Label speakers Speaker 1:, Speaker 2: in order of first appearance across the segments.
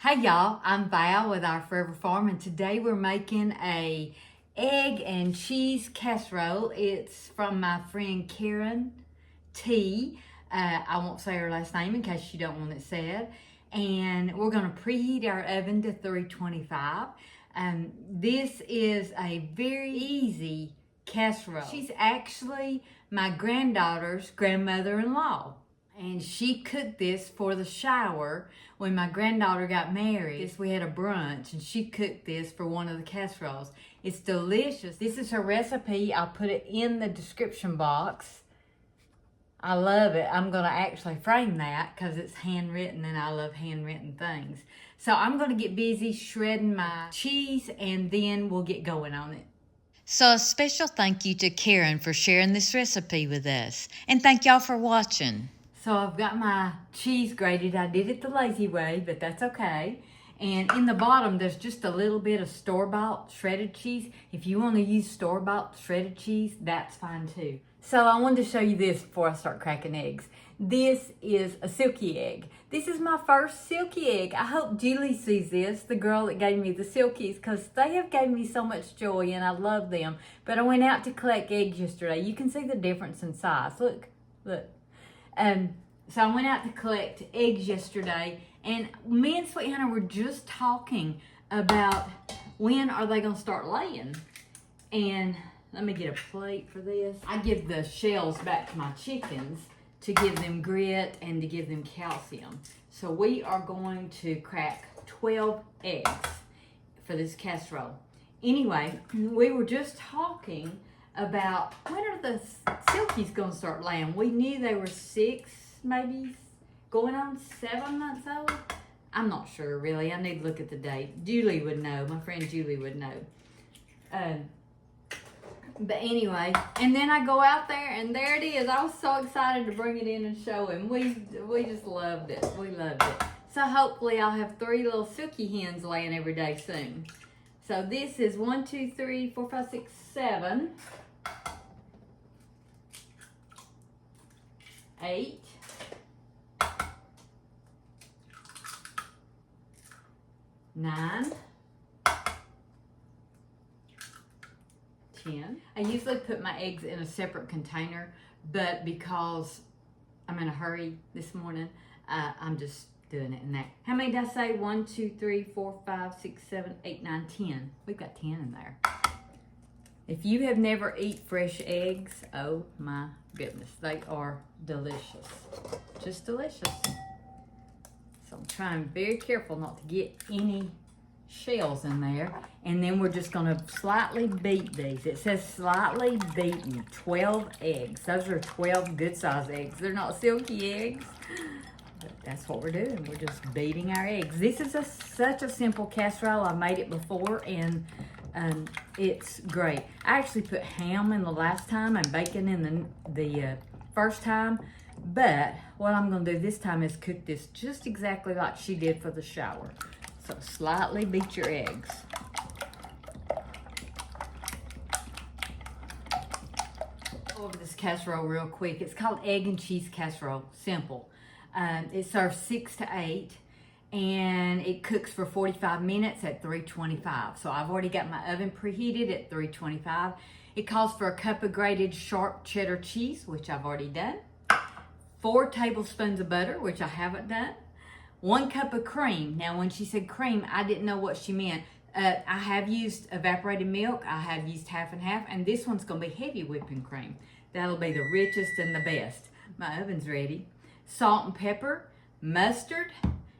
Speaker 1: Hey y'all, I'm Val with Our Forever Farm, and today we're making a egg and cheese casserole. It's from my friend Karen T. I won't say her last name in case you don't want it said. And we're gonna preheat our oven to 325. This is a very easy casserole. She's actually my granddaughter's grandmother-in-law. And she cooked this for the shower when my granddaughter got married. We had a brunch and she cooked this for one of the casseroles. It's delicious. This is her recipe. I'll put it in the description box. I love it. I'm gonna actually frame that because it's handwritten and I love handwritten things. So I'm gonna get busy shredding my cheese and then we'll get going on it.
Speaker 2: So a special thank you to Karen for sharing this recipe with us. And thank y'all for watching.
Speaker 1: So I've got my cheese grated. I did it the lazy way, but that's okay. And in the bottom, there's just a little bit of store-bought shredded cheese. If you want to use store-bought shredded cheese, that's fine too. So I wanted to show you this before I start cracking eggs. This is a silky egg. This is my first silky egg. I hope Julie sees this, the girl that gave me the silkies, because they have gave me so much joy and I love them. But I went out to collect eggs yesterday. You can see the difference in size. Look, look. So I went out to collect eggs yesterday, and me and Sweet Hunter were just talking about when are they going to start laying. And let me get a plate for this. I give the shells back to my chickens to give them grit and to give them calcium. So we are going to crack 12 eggs for this casserole. Anyway, we were just talking about when are the silkies going to start laying. We knew they were 6, maybe going on 7 months old. I'm not sure really. I need to look at the date. Julie would know. My friend Julie would know. But anyway, and then I go out there and there it is. I was so excited to bring it in and show him. We just loved it. We loved it. So hopefully I'll have 3 little silky hens laying every day soon. So this is 1, 2, 3, 4, 5, 6, 7. 8, 9, 10. I usually put my eggs in a separate container, but because I'm in a hurry this morning, I'm just doing it in that. How many did I say? 1, 2, 3, 4, 5, 6, 7, 8, 9, 10. We've got 10 in there. If you have never eaten fresh eggs, oh my goodness, they are delicious. Just delicious. So I'm trying very careful not to get any shells in there. And then we're just gonna slightly beat these. It says slightly beaten, 12 eggs. Those are 12 good size eggs. They're not silky eggs, but that's what we're doing. We're just beating our eggs. This is such a simple casserole. I made it before and it's great. I actually put ham in the last time and bacon in the first time, but what I'm gonna do this time is cook this just exactly like she did for the shower. So slightly beat your eggs. Go over this casserole real quick. It's called egg and cheese casserole, simple. It serves 6 to 8. And it cooks for 45 minutes at 325. So I've already got my oven preheated at 325. It calls for a cup of grated sharp cheddar cheese, which I've already done. 4 tablespoons of butter, which I haven't done. 1 cup of cream. Now, when she said cream, I didn't know what she meant. I have used evaporated milk. I have used half and half. And this one's going to be heavy whipping cream. That'll be the richest and the best. My oven's ready. Salt and pepper, mustard,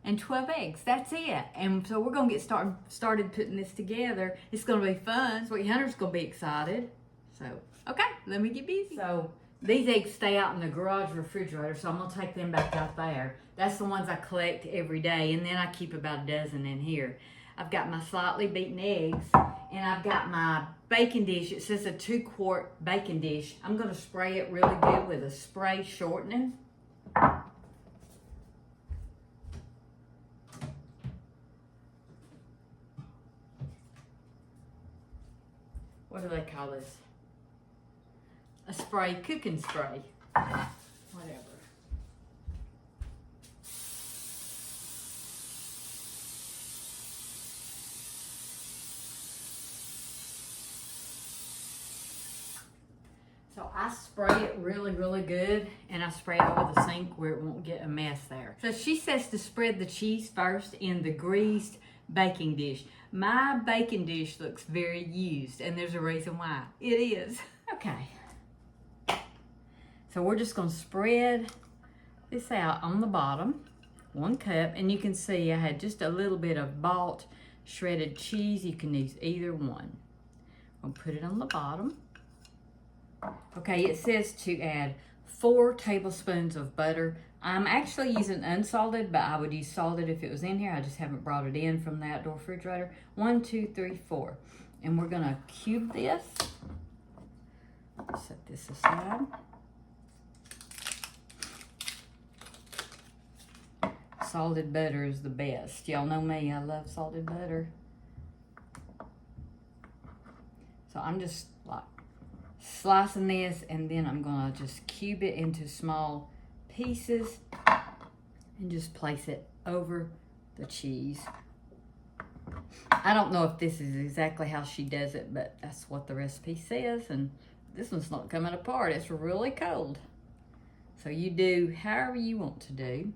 Speaker 1: and 12 eggs. That's it. And so we're gonna get started putting this together. It's gonna be fun. Sweet Hunter's gonna be excited. So, okay, let me get busy. So these eggs stay out in the garage refrigerator, so I'm gonna take them back out there. That's the ones I collect every day, and then I keep about a dozen in here. I've got my slightly beaten eggs, and I've got my baking dish. It says a 2-quart baking dish. I'm gonna spray it really good with a spray shortening. What do they call this? A spray, cooking spray. Whatever. 1, I spray it really, really good, and I spray it over the sink where it won't get a mess there. So she says to spread the cheese first in the greased baking dish. My baking dish looks very used, and there's a reason why. It is. Okay. So we're just gonna spread this out on the bottom, 1 cup, and you can see I had just a little bit of bought shredded cheese. You can use either one. I'll put it on the bottom. Okay, it says to add 4 tablespoons of butter. I'm actually using unsalted, but I would use salted if it was in here. I just haven't brought it in from the outdoor refrigerator. 1, 2, 3, 4. And we're gonna cube this. Set this aside. Salted butter is the best. Y'all know me, I love salted butter. So I'm just like slicing this, and then I'm gonna just cube it into small pieces and just place it over the cheese. I don't know if this is exactly how she does it, but that's what the recipe says, and this one's not coming apart. It's really cold. So you do however you want to do.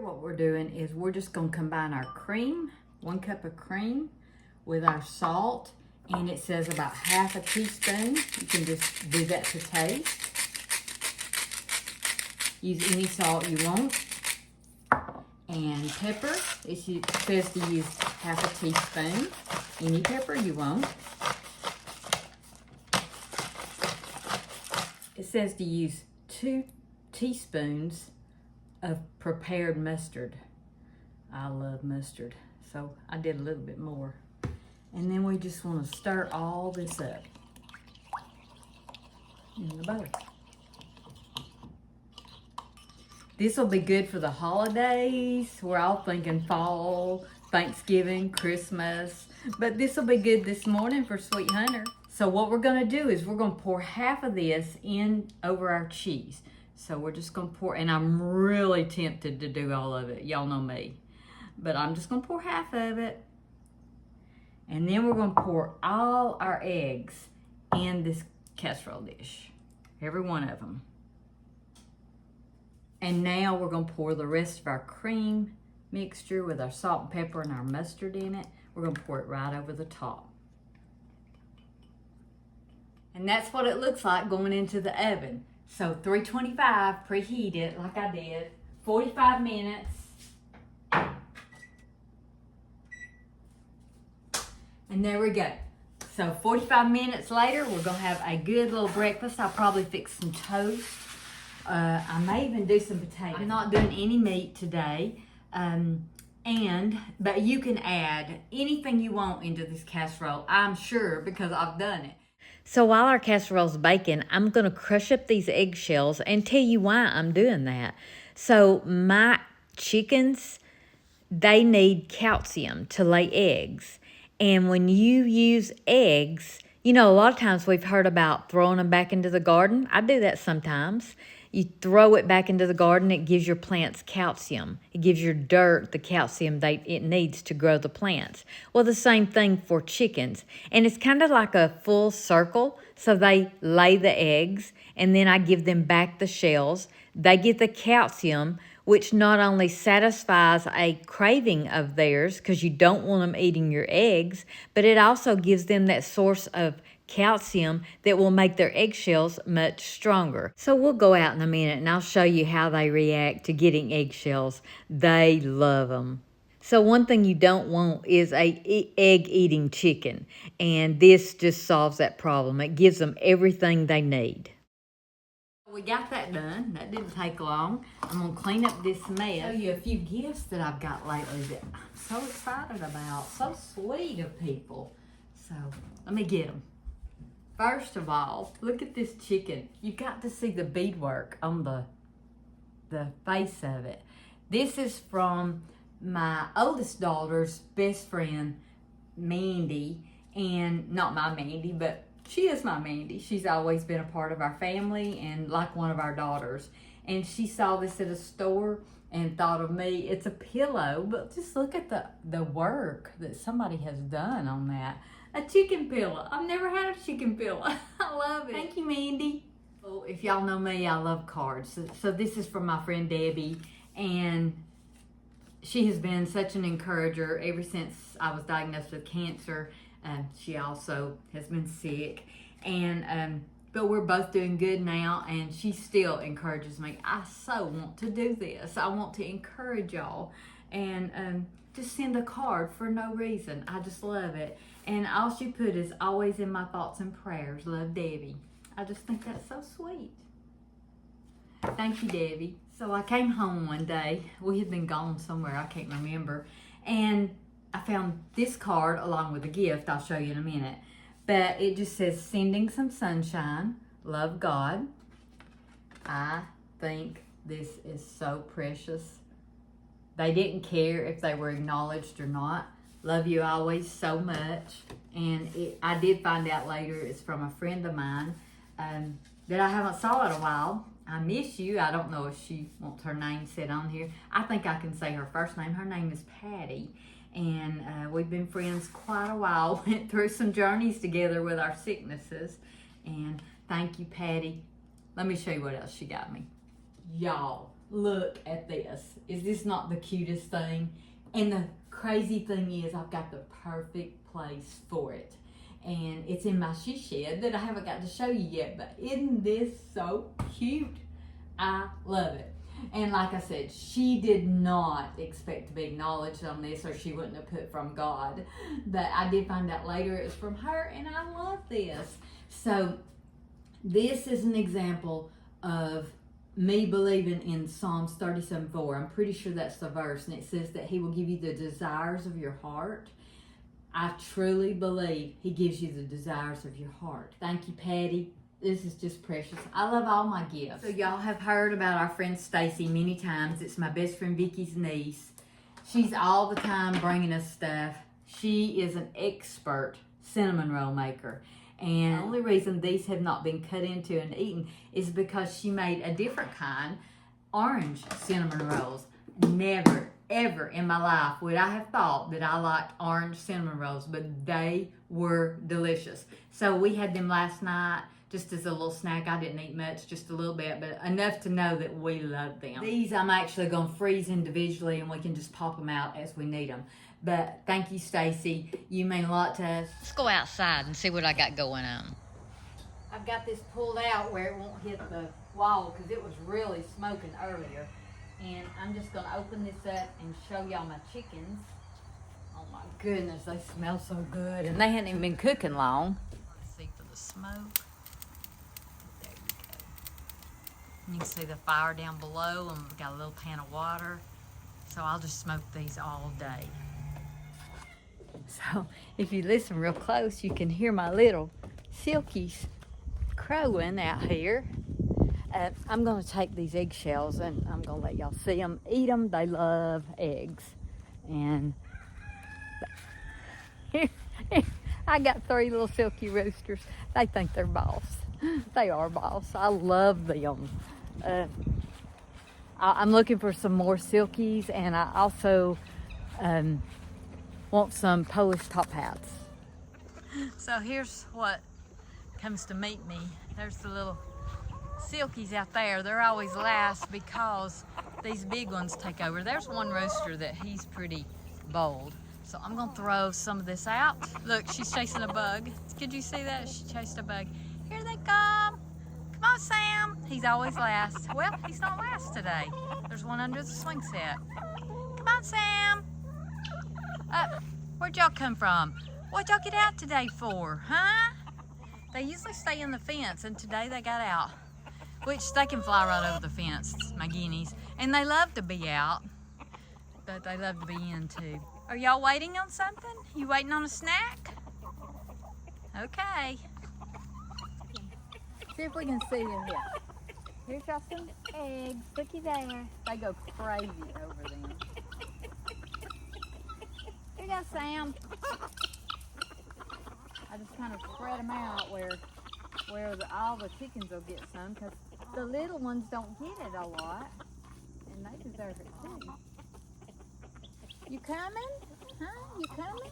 Speaker 1: What we're doing is we're just going to combine our cream, 1 cup of cream, with our salt, and it says about half a teaspoon. You can just do that to taste. Use any salt you want. And pepper, it says to use half a teaspoon. Any pepper you want. It says to use 2 teaspoons of prepared mustard. I love mustard, so I did a little bit more. And then we just want to stir all this up in the butter. This will be good for the holidays. We're all thinking fall, Thanksgiving, Christmas, but this will be good this morning for Sweet Hunter. So what we're gonna do is we're gonna pour half of this in over our cheese. So we're just gonna pour, and I'm really tempted to do all of it. Y'all know me. But I'm just gonna pour half of it. And then we're gonna pour all our eggs in this casserole dish. Every one of them. And now we're gonna pour the rest of our cream mixture with our salt and pepper and our mustard in it. We're gonna pour it right over the top. And that's what it looks like going into the oven. So 325, preheat it like I did, 45 minutes. And there we go. So 45 minutes later, we're gonna have a good little breakfast. I'll probably fix some toast. I may even do some potatoes. I'm not doing any meat today. But you can add anything you want into this casserole, I'm sure, because I've done it.
Speaker 2: So while our casserole's baking, I'm going to crush up these eggshells and tell you why I'm doing that. So my chickens, they need calcium to lay eggs. And when you use eggs, you know, a lot of times we've heard about throwing them back into the garden. I do that sometimes. You throw it back into the garden, it gives your plants calcium. It gives your dirt the calcium it needs to grow the plants. Well, the same thing for chickens. And it's kind of like a full circle. So they lay the eggs, and then I give them back the shells. They get the calcium, which not only satisfies a craving of theirs, because you don't want them eating your eggs, but it also gives them that source of calcium that will make their eggshells much stronger. So we'll go out in a minute and I'll show you how they react to getting eggshells. They love them. So one thing you don't want is a egg-eating chicken, and this just solves that problem. It gives them everything they need.
Speaker 1: We got that done. That didn't take long. I'm gonna clean up this mess. Show you a few gifts that I've got lately that I'm so excited about. So sweet of people. So let me get them. First of all, look at this chicken. You got to see the beadwork on the face of it. This is from my oldest daughter's best friend, Mandy. And not my Mandy, but she is my Mandy. She's always been a part of our family and like one of our daughters. And she saw this at a store and thought of me. It's a pillow, but just look at the work that somebody has done on that. A chicken pillow. I've never had a chicken pillow. I love it. Thank you, Mandy. Well, if y'all know me, I love cards. So this is from my friend Debbie, and she has been such an encourager ever since I was diagnosed with cancer. She also has been sick, and but we're both doing good now, and she still encourages me. I so want to do this. I want to encourage y'all, and just send a card for no reason. I just love it. And all she put is always in my thoughts and prayers. Love, Debbie. I just think that's so sweet. Thank you, Debbie. So I came home one day. We had been gone somewhere, I can't remember, and I found this card along with a gift. I'll show you in a minute. But it just says, sending some sunshine, love, God. I think this is so precious. They didn't care if they were acknowledged or not. Love you always so much. And I did find out later it's from a friend of mine that I haven't saw in a while. I miss you. I don't know if she wants her name said on here. I think I can say her first name. Her name is Patty. And we've been friends quite a while. Went through some journeys together with our sicknesses. And thank you, Patty. Let me show you what else she got me. Y'all, look at this. Is this not the cutest thing? And the crazy thing is I've got the perfect place for it. And it's in my she shed that I haven't got to show you yet. But isn't this so cute? I love it. And like I said, she did not expect to be acknowledged on this, or she wouldn't have put from God. But I did find out later it was from her, and I love this. So this is an example of me believing in Psalms 37:4. I'm pretty sure that's the verse, and it says that He will give you the desires of your heart. I truly believe He gives you the desires of your heart. Thank you, Patty. This is just precious. I love all my gifts. So y'all have heard about our friend Stacy many times. It's my best friend Vicky's niece. She's all the time bringing us stuff. She is an expert cinnamon roll maker. And the only reason these have not been cut into and eaten is because she made a different kind, orange cinnamon rolls. Never, ever in my life would I have thought that I liked orange cinnamon rolls, but they were delicious. So we had them last night. Just as a little snack. I didn't eat much, just a little bit, but enough to know that we love them. These I'm actually going to freeze individually, and we can just pop them out as we need them. But thank you, Stacy. You mean a lot to us.
Speaker 2: Let's go outside and see what I got going on.
Speaker 1: I've got this pulled out where it won't hit the wall because it was really smoking earlier. And I'm just going to open this up and show y'all my chickens. Oh my goodness, they smell so good. And they hadn't even been cooking long.
Speaker 2: Let's see for the smoke. You can see the fire down below, and we've got a little pan of water. So I'll just smoke these all day.
Speaker 1: So if you listen real close, you can hear my little silkies crowing out here. I'm going to take these eggshells, and I'm going to let y'all see them, eat them. They love eggs. And I got 3 little silky roosters. They think they're boss. They are boss. I love them. I'm looking for some more silkies, and I also want some Polish top hats.
Speaker 2: So here's what comes to meet me. There's the little silkies out there. They're always last because these big ones take over. There's one rooster that he's pretty bold. So I'm gonna throw some of this out. Look, she's chasing a bug. Could you see that? She chased a bug. Here they come. Come on, Sam. He's always last. Well, he's not last today. There's one under the swing set. Come on, Sam. Where'd y'all come from? What'd y'all get out today for, huh? They usually stay in the fence, and today they got out. Which they can fly right over the fence, my guineas. And they love to be out, but they love to be in too. Are y'all waiting on something? You waiting on a snack? Okay.
Speaker 1: See if we can see them. Yeah. Here's y'all some eggs. Looky there. They go crazy over them. Here you go, Sam. I just kind of spread them out where all the chickens will get some, because the little ones don't get it a lot, and they deserve it too. You coming? Huh? You coming?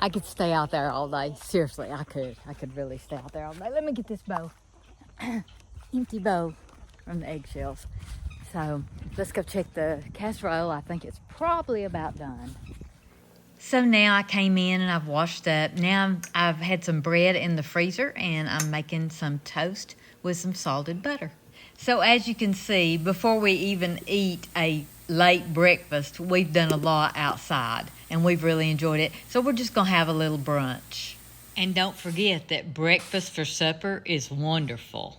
Speaker 1: I could stay out there all day. Seriously, I could. I could really stay out there all day. Let me get this bowl. Empty bowl from the eggshells. So let's go check the casserole. I think it's probably about done.
Speaker 2: So now I came in and I've washed up. Now I've had some bread in the freezer and I'm making some toast with some salted butter. So as you can see, before we even eat a late breakfast, we've done a lot outside and we've really enjoyed it. So we're just gonna have a little brunch. And don't forget that breakfast for supper is wonderful.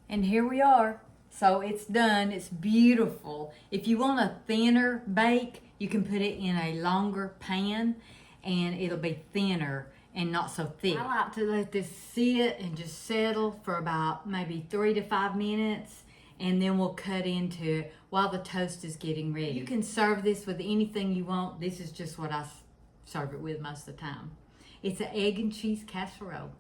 Speaker 1: And here we are. So it's done. It's beautiful. If you want a thinner bake, you can put it in a longer pan and it'll be thinner and not so thick. I like to let this sit and just settle for about maybe 3 to 5 minutes, and then we'll cut into it while the toast is getting ready. You can serve this with anything you want. This is just what I serve it with most of the time. It's an egg and cheese casserole.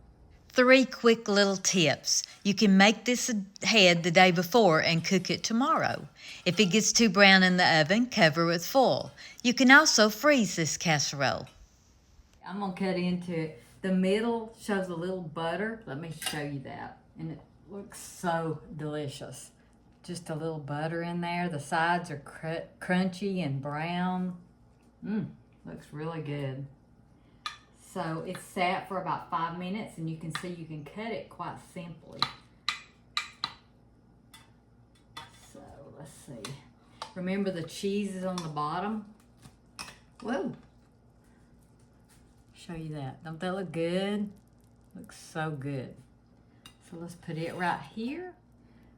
Speaker 2: 3 quick little tips. You can make this ahead the day before and cook it tomorrow. If it gets too brown in the oven, cover with foil. You can also freeze this casserole.
Speaker 1: I'm gonna cut into it. The middle shows a little butter. Let me show you that. And it looks so delicious. Just a little butter in there. The sides are crunchy and brown. Looks really good. So it's sat for about 5 minutes, and you can see you can cut it quite simply. So let's see. Remember the cheese is on the bottom? Whoa. Show you that. Don't that look good? Looks so good. So let's put it right here.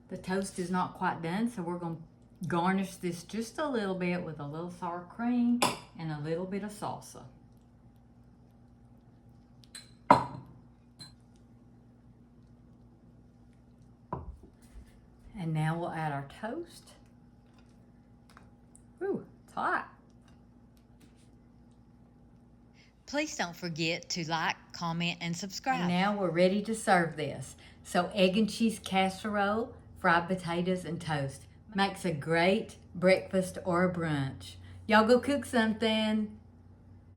Speaker 1: The toast is not quite done, so we're going to garnish this just a little bit with a little sour cream and a little bit of salsa. And now we'll add our toast. Ooh, it's hot.
Speaker 2: Please don't forget to like, comment, and subscribe.
Speaker 1: And now we're ready to serve this. So egg and cheese casserole, fried potatoes, and toast. Makes a great breakfast or a brunch. Y'all go cook something.